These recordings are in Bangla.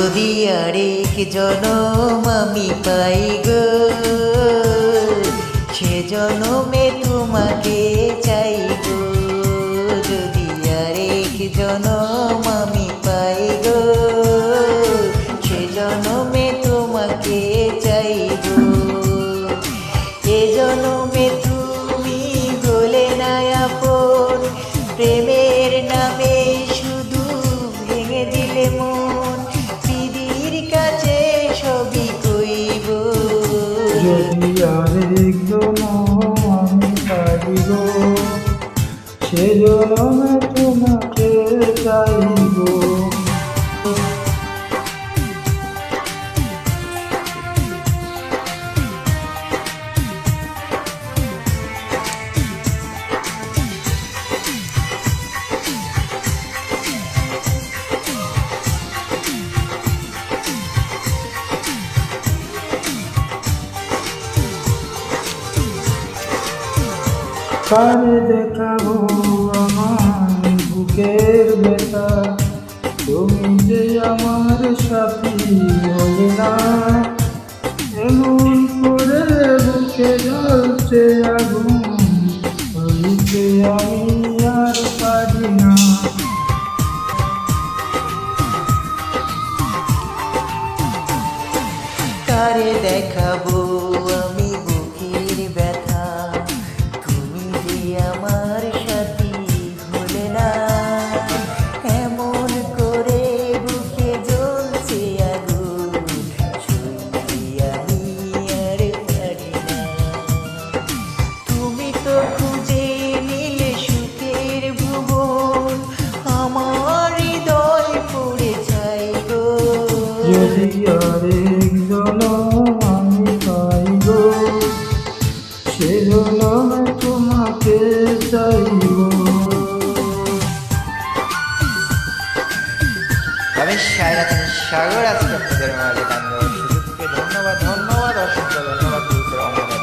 যদি আরেক জনম আমি পাই গো, সে জনমে তোমাকে চাই গো। যদি আরেক জনম আমি পাই গো, সে জনমে তোমাকে চাই গো। এ জনমে তুমি হলে না আপন, প্রেমের নামে শুধু ভেঙে দিলে মন। দিদির কাছে সবই কইব, যদি আরেক জনম আমি পাই গো, সে জনমে তোমাকে চাইব। কারে দেখাবো আমার বুকের ব্যথা, তুমি যে আমার সাথী হলে না। এমন করে বুকে জ্বলছে আগুন, হইতে আমি আর পারি না। কারে দেখাবো আমি বুকের ব্যথা, তুমি যে আমার সাথী হলে না। এমন করে বুকে জ্বলছে আগুন, সইতে আমি আর পারি না। তুমি তো খুঁজে নিলে সুখের ভুবন, আমার হৃদয় পড়ে যায় গো। যদি আরেক জনম আমি পাই গো, সে জনমে তোমাকে চাইব। আমি সাগর আজকে আপনাদের মাঝে গান দেওয়ার সুযোগকে ধন্যবাদ, ধন্যবাদ, অসংখ্য ধন্যবাদ। গুরুত্বের অনুবাদ।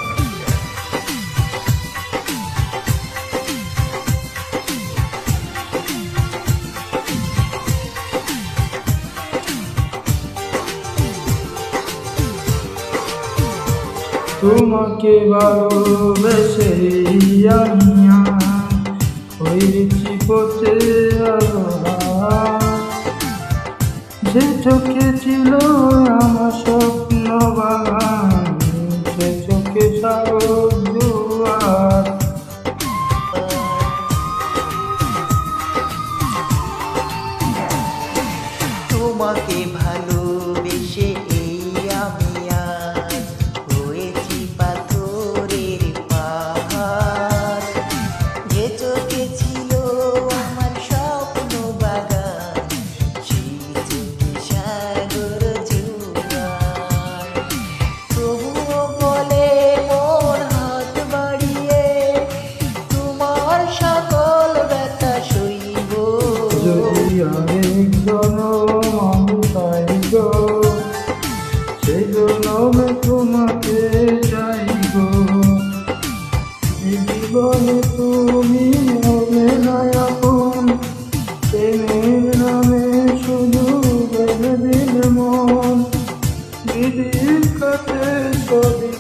তোমাকে ভালোবেসে আমি হয়েছি পথে আলোহার। যে চোখে ছিল আমার স্বপ্ন বাগান, সে চোখে সাগর জোয়ার। তোমাকে ভালোবেসে এই আমি আজ হয়েছি পাথরের পাহাড়। যে চোখে ছিল আমার স্বপ্ন বাগান, সেই চোখে সাগর জোয়ার। তবুও বলে মন হাত বাড়িয়ে, তোমার সকল ব্যথা সইব। যদি আরেক জনম আমি পাই গো, সেই জনমে তোমাকে চাইব। এই জীবনে তুমি হবে না আপন, প্রেমের নামে শুধু বেঁধে দিলে মন। দিদির কাছে সবই